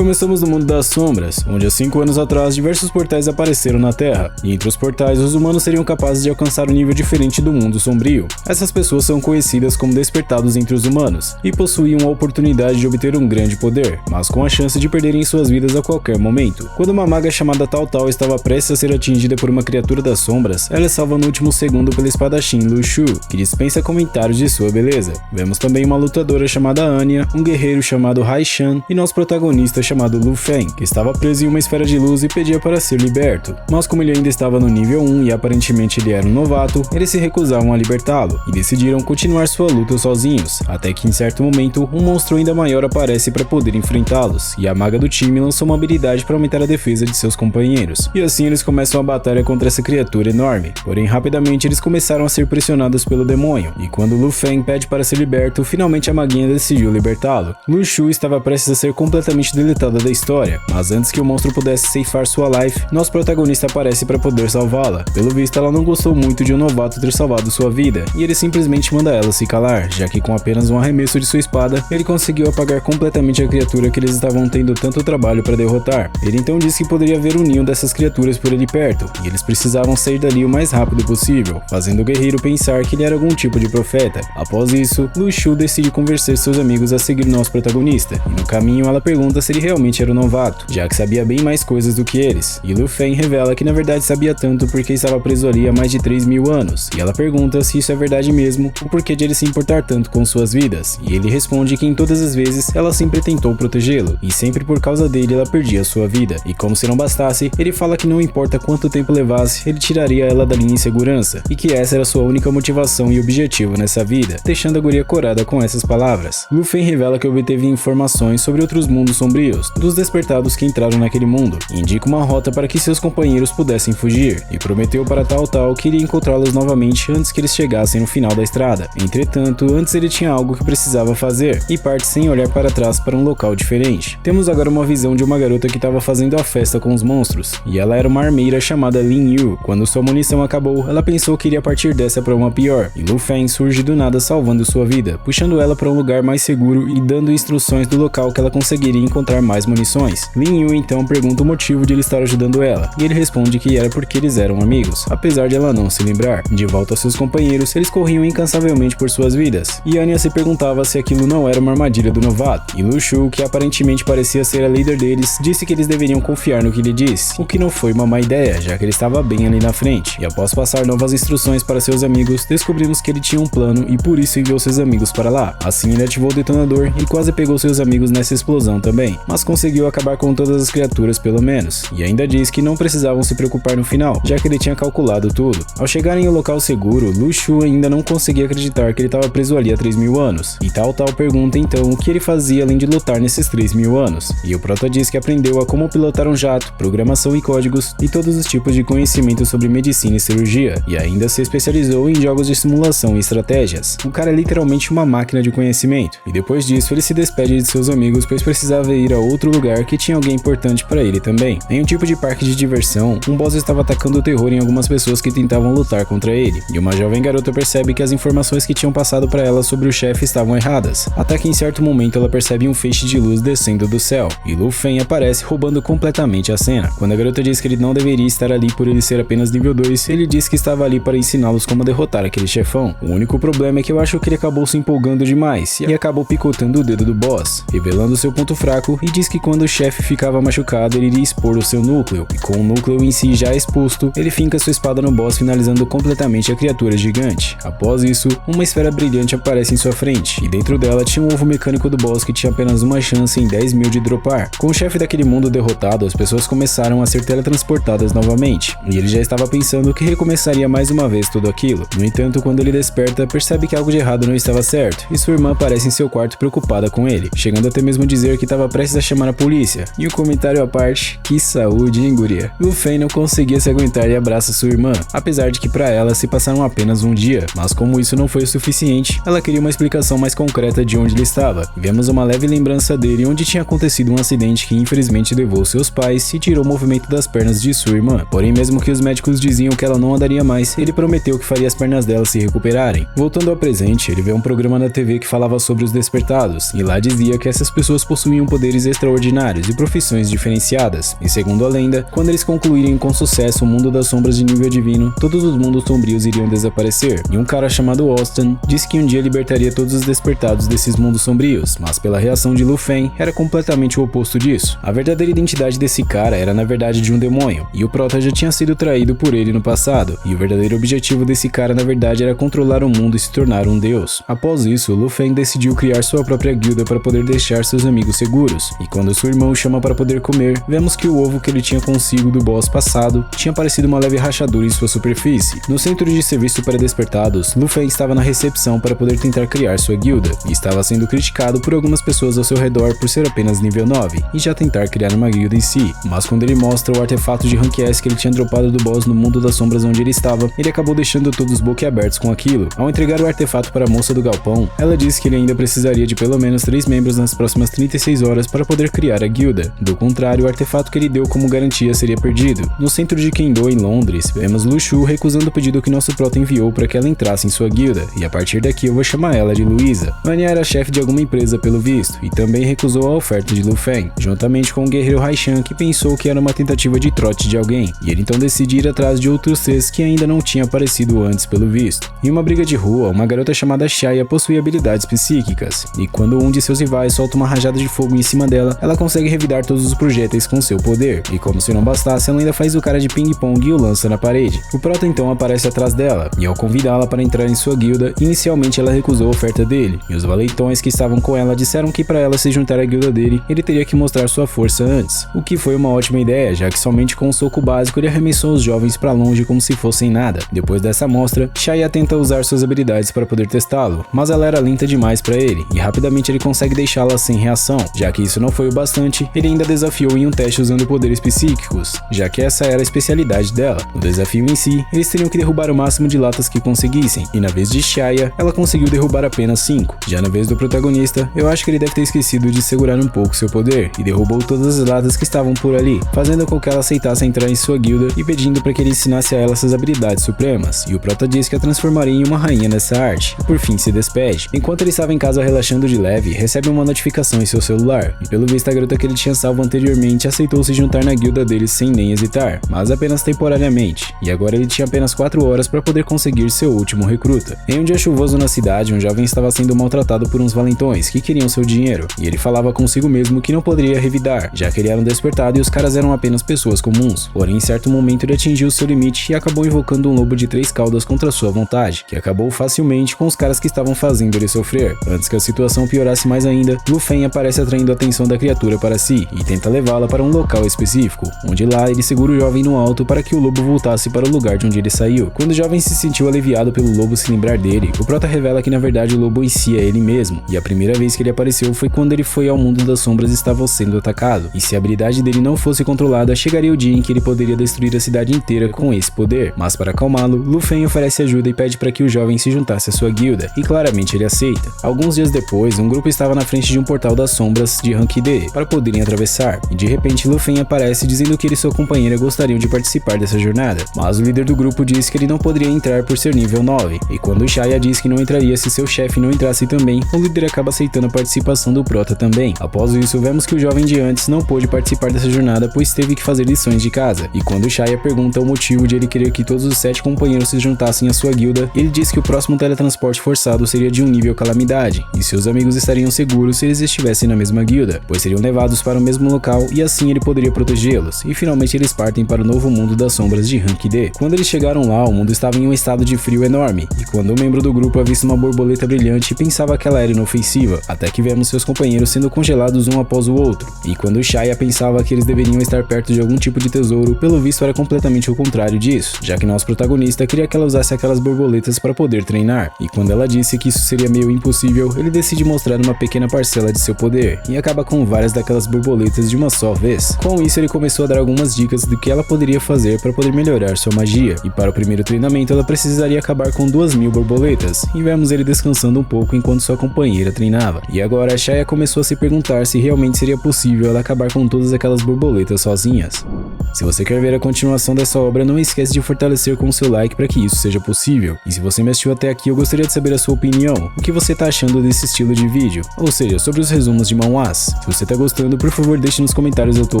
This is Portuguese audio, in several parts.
Começamos no mundo das sombras, onde há 5 anos atrás diversos portais apareceram na Terra, e entre os portais os humanos seriam capazes de alcançar um nível diferente do mundo sombrio. Essas pessoas são conhecidas como despertados entre os humanos, e possuíam a oportunidade de obter um grande poder, mas com a chance de perderem suas vidas a qualquer momento. Quando uma maga chamada Tal Tal estava prestes a ser atingida por uma criatura das sombras, ela é salva no último segundo pelo espadachim Lu Shu, que dispensa comentários de sua beleza. Vemos também uma lutadora chamada Anya, um guerreiro chamado Hai Shan e nosso protagonista chamado Lu Feng, que estava preso em uma esfera de luz e pedia para ser liberto. Mas como ele ainda estava no nível 1 e aparentemente ele era um novato, eles se recusavam a libertá-lo e decidiram continuar sua luta sozinhos, até que em certo momento um monstro ainda maior aparece para poder enfrentá-los, e a maga do time lançou uma habilidade para aumentar a defesa de seus companheiros. E assim eles começam a batalha contra essa criatura enorme, porém rapidamente eles começaram a ser pressionados pelo demônio, e quando Lu Feng pede para ser liberto, finalmente a maguinha decidiu libertá-lo. Lu Shu estava prestes a ser completamente deletada da história, mas antes que o monstro pudesse ceifar sua life, nosso protagonista aparece para poder salvá-la. Pelo visto, ela não gostou muito de um novato ter salvado sua vida, e ele simplesmente manda ela se calar, já que com apenas um arremesso de sua espada, ele conseguiu apagar completamente a criatura que eles estavam tendo tanto trabalho para derrotar. Ele então disse que poderia haver um ninho dessas criaturas por ali perto, e eles precisavam sair dali o mais rápido possível, fazendo o guerreiro pensar que ele era algum tipo de profeta. Após isso, Lu Shu decide convencer seus amigos a seguir nosso protagonista, e no caminho ela pergunta se ele realmente era um novato, já que sabia bem mais coisas do que eles, e Lu Feng revela que na verdade sabia tanto porque estava preso ali há mais de 3.000 anos, e ela pergunta se isso é verdade mesmo, o porquê de ele se importar tanto com suas vidas, e ele responde que em todas as vezes ela sempre tentou protegê-lo, e sempre por causa dele ela perdia sua vida, e como se não bastasse, ele fala que não importa quanto tempo levasse, ele tiraria ela dali em segurança, e que essa era sua única motivação e objetivo nessa vida, deixando a guria corada com essas palavras. Lu Feng revela que obteve informações sobre outros mundos sombrios, dos despertados que entraram naquele mundo, e indica uma rota para que seus companheiros pudessem fugir, e prometeu para Tal Tal que iria encontrá-los novamente antes que eles chegassem no final da estrada. Entretanto, antes ele tinha algo que precisava fazer, e parte sem olhar para trás para um local diferente. Temos agora uma visão de uma garota que estava fazendo a festa com os monstros, e ela era uma armeira chamada Lin Yu. Quando sua munição acabou, ela pensou que iria partir dessa para uma pior, e Lu Feng surge do nada salvando sua vida, puxando ela para um lugar mais seguro e dando instruções do local que ela conseguiria encontrar mais munições. Lin Yu então pergunta o motivo de ele estar ajudando ela, e ele responde que era porque eles eram amigos, apesar de ela não se lembrar. De volta aos seus companheiros, eles corriam incansavelmente por suas vidas, e Anya se perguntava se aquilo não era uma armadilha do novato, e Lu Shu, que aparentemente parecia ser a líder deles, disse que eles deveriam confiar no que ele disse, o que não foi uma má ideia, já que ele estava bem ali na frente, e após passar novas instruções para seus amigos, descobrimos que ele tinha um plano e por isso enviou seus amigos para lá. Assim ele ativou o detonador e quase pegou seus amigos nessa explosão também, mas conseguiu acabar com todas as criaturas pelo menos, e ainda diz que não precisavam se preocupar no final, já que ele tinha calculado tudo. Ao chegarem ao local seguro, Lu Shu ainda não conseguia acreditar que ele estava preso ali há 3.000 anos, e Tal Tal pergunta então o que ele fazia além de lutar nesses 3.000 anos, e o prota diz que aprendeu a como pilotar um jato, programação e códigos, e todos os tipos de conhecimento sobre medicina e cirurgia, e ainda se especializou em jogos de simulação e estratégias. O cara é literalmente uma máquina de conhecimento, e depois disso ele se despede de seus amigos pois precisava ir a outro lugar que tinha alguém importante para ele também. Em um tipo de parque de diversão, um boss estava atacando o terror em algumas pessoas que tentavam lutar contra ele, e uma jovem garota percebe que as informações que tinham passado para ela sobre o chefe estavam erradas, até que em certo momento ela percebe um feixe de luz descendo do céu, e Lu Feng aparece roubando completamente a cena. Quando a garota diz que ele não deveria estar ali por ele ser apenas nível 2, ele diz que estava ali para ensiná-los como derrotar aquele chefão. O único problema é que eu acho que ele acabou se empolgando demais, e acabou picotando o dedo do boss, revelando seu ponto fraco, e diz que quando o chefe ficava machucado ele iria expor o seu núcleo, e com o núcleo em si já exposto, ele finca sua espada no boss finalizando completamente a criatura gigante. Após isso, uma esfera brilhante aparece em sua frente, e dentro dela tinha um ovo mecânico do boss que tinha apenas uma chance em 10.000 de dropar. Com o chefe daquele mundo derrotado, as pessoas começaram a ser teletransportadas novamente, e ele já estava pensando que recomeçaria mais uma vez tudo aquilo. No entanto, quando ele desperta, percebe que algo de errado não estava certo, e sua irmã aparece em seu quarto preocupada com ele, chegando até mesmo dizer que estava prestes a chamar a polícia. E um comentário à parte, que saúde, hein, guria? Lu Feng não conseguia se aguentar e abraça sua irmã, apesar de que para ela se passaram apenas um dia, mas como isso não foi o suficiente, ela queria uma explicação mais concreta de onde ele estava. Vemos uma leve lembrança dele onde tinha acontecido um acidente que infelizmente levou seus pais e tirou o movimento das pernas de sua irmã, porém mesmo que os médicos diziam que ela não andaria mais, ele prometeu que faria as pernas dela se recuperarem. Voltando ao presente, ele vê um programa na TV que falava sobre os despertados, e lá dizia que essas pessoas possuíam poderes extraordinários e profissões diferenciadas. E segundo a lenda, quando eles concluírem com sucesso o mundo das sombras de nível divino, todos os mundos sombrios iriam desaparecer. E um cara chamado Austin disse que um dia libertaria todos os despertados desses mundos sombrios, mas pela reação de Lu Fen, era completamente o oposto disso. A verdadeira identidade desse cara era na verdade de um demônio, e o Prota já tinha sido traído por ele no passado, e o verdadeiro objetivo desse cara na verdade era controlar o mundo e se tornar um deus. Após isso, Lu Fen decidiu criar sua própria guilda para poder deixar seus amigos seguros, e quando seu irmão o chama para poder comer, vemos que o ovo que ele tinha consigo do boss passado tinha aparecido uma leve rachadura em sua superfície. No centro de serviço para despertados, Lu Fen estava na recepção para poder tentar criar sua guilda, e estava sendo criticado por algumas pessoas ao seu redor por ser apenas nível 9, e já tentar criar uma guilda em si. Mas quando ele mostra o artefato de Rank S que ele tinha dropado do boss no mundo das sombras onde ele estava, ele acabou deixando todos boquiabertos com aquilo. Ao entregar o artefato para a moça do galpão, ela disse que ele ainda precisaria de pelo menos 3 membros nas próximas 36 horas para poder criar a guilda. Do contrário, o artefato que ele deu como garantia seria perdido. No centro de Kendo, em Londres, vemos Lu Shu recusando o pedido que nosso prota enviou para que ela entrasse em sua guilda, e a partir daqui eu vou chamar ela de Luísa. Anya era chefe de alguma empresa pelo visto, e também recusou a oferta de Lu Fen, juntamente com o guerreiro Haishan, que pensou que era uma tentativa de trote de alguém, e ele então decide ir atrás de outros 3 que ainda não tinham aparecido antes pelo visto. Em uma briga de rua, uma garota chamada Shaya possui habilidades psíquicas, e quando um de seus rivais solta uma rajada de fogo em cima dela, ela consegue revidar todos os projéteis com seu poder, e como se não bastasse, ela ainda faz o cara de ping-pong e o lança na parede. O Prota então aparece atrás dela, e ao convidá-la para entrar em sua guilda, inicialmente ela recusou a oferta dele, e os valentões que estavam com ela disseram que para ela se juntar à guilda dele, ele teria que mostrar sua força antes, o que foi uma ótima ideia, já que somente com um soco básico ele arremessou os jovens para longe como se fossem nada. Depois dessa amostra, Shaya tenta usar suas habilidades para poder testá-lo, mas ela era lenta demais para ele, e rapidamente ele consegue deixá-la sem reação. Já que isso não foi o bastante, ele ainda desafiou em um teste usando poderes psíquicos, já que essa era a especialidade dela. No desafio em si, eles teriam que derrubar o máximo de latas que conseguissem, e na vez de Shaya, ela conseguiu derrubar apenas 5. Já na vez do protagonista, eu acho que ele deve ter esquecido de segurar um pouco seu poder, e derrubou todas as latas que estavam por ali, fazendo com que ela aceitasse entrar em sua guilda e pedindo para que ele ensinasse a ela suas habilidades supremas, e o Prota diz que a transformaria em uma rainha nessa arte, e por fim se despede. Enquanto ele estava em casa relaxando de leve, recebe uma notificação em seu celular, e pelo visto a garota que ele tinha salvo anteriormente aceitou se juntar na guilda dele sem nem hesitar, mas apenas temporariamente, e agora ele tinha apenas 4 horas para poder conseguir seu último recruta. Em um dia chuvoso na cidade, um jovem estava sendo maltratado por uns valentões que queriam seu dinheiro, e ele falava consigo mesmo que não poderia revidar, já que ele era um despertado e os caras eram apenas pessoas comuns. Porém, em certo momento ele atingiu seu limite e acabou invocando um lobo de 3 caudas contra sua vontade, que acabou facilmente com os caras que estavam fazendo ele sofrer. Antes que a situação piorasse mais ainda, Lu Fen aparece atraindo a atenção da criatura para si e tenta levá-la para um local específico, onde lá ele segura o jovem no alto para que o lobo voltasse para o lugar de onde ele saiu. Quando o jovem se sentiu aliviado pelo lobo se lembrar dele, o Prota revela que na verdade o lobo em si é ele mesmo, e a primeira vez que ele apareceu foi quando ele foi ao mundo das sombras e estava sendo atacado, e se a habilidade dele não fosse controlada, chegaria o dia em que ele poderia destruir a cidade inteira com esse poder. Mas para acalmá-lo, Lu Fen oferece ajuda e pede para que o jovem se juntasse à sua guilda, e claramente ele aceita. Alguns dias depois, um grupo estava na frente de um portal das sombras de Rank D para poderem atravessar, e de repente Lu Fen aparece dizendo que ele e sua companheira gostariam de participar dessa jornada, mas o líder do grupo diz que ele não poderia entrar por ser nível 9, e quando Shaya diz que não entraria se seu chefe não entrasse também, o líder acaba aceitando a participação do Prota também. Após isso, vemos que o jovem de antes não pôde participar dessa jornada pois teve que fazer lições de casa, e quando Shaya pergunta o motivo de ele querer que todos os 7 companheiros se juntassem à sua guilda, ele diz que o próximo teletransporte forçado seria de um nível calamidade, e seus amigos estariam seguros se eles estivessem na mesma guilda, pois seriam levados para o mesmo local e assim ele poderia protegê-los, e finalmente eles partem para o novo mundo das sombras de Rank D. Quando eles chegaram lá, o mundo estava em um estado de frio enorme, e quando um membro do grupo avista uma borboleta brilhante, pensava que ela era inofensiva, até que vemos seus companheiros sendo congelados um após o outro, e quando Shaya pensava que eles deveriam estar perto de algum tipo de tesouro, pelo visto era completamente o contrário disso, já que nosso protagonista queria que ela usasse aquelas borboletas para poder treinar, e quando ela disse que isso seria meio impossível, ele decide mostrar uma pequena parcela de seu poder, e acaba com várias daquelas borboletas de uma só vez. Com isso ele começou a dar algumas dicas do que ela poderia fazer para poder melhorar sua magia, e para o primeiro treinamento ela precisaria acabar com 2000 borboletas, e vemos ele descansando um pouco enquanto sua companheira treinava. E agora a Shaya começou a se perguntar se realmente seria possível ela acabar com todas aquelas borboletas sozinhas. Se você quer ver a continuação dessa obra, não esquece de fortalecer com o seu like para que isso seja possível. E se você me assistiu até aqui, eu gostaria de saber a sua opinião. O que você tá achando desse estilo de vídeo? Ou seja, sobre os resumos de manhwas. Se você tá gostando, por favor deixe nos comentários a tua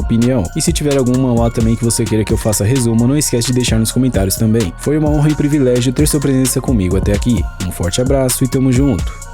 opinião. E se tiver algum manhwa também que você queira que eu faça resumo, não esquece de deixar nos comentários também. Foi uma honra e privilégio ter sua presença comigo até aqui. Um forte abraço e tamo junto!